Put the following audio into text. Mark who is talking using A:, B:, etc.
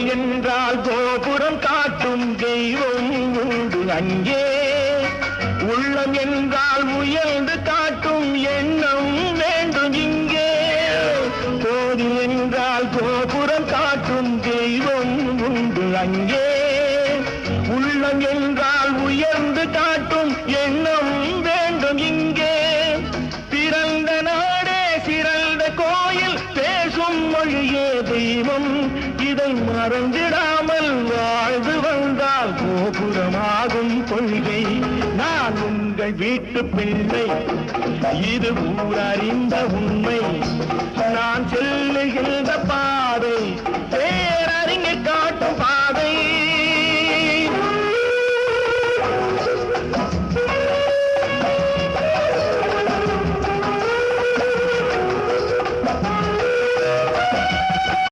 A: என்றால் கோபுரம் காட்டும் தெய்வம் உண்டு அங்கே. உள்ளம் என்றால் உயர்ந்து காட்டும் எண்ணம் வேண்டும் இங்கே. கோவில் என்றால் கோபுரம் காட்டும் தெய்வம் உண்டு அங்கே. உள்ளம் என்றால் உயர்ந்து காட்டும் எண்ணம் வேண்டும் இங்கே. பிறந்த நாடே சிறந்த கோயில், பேசும் மொழியே தெய்வம். இதை மறந்திடாமல் வாழ்ந்து வந்தால் கோபுரமாகும் கொள்கை. நான் உங்கள் வீட்டு பிள்ளை, இது ஊரறிந்த உண்மை. நான் செல்லுகின்ற பாதை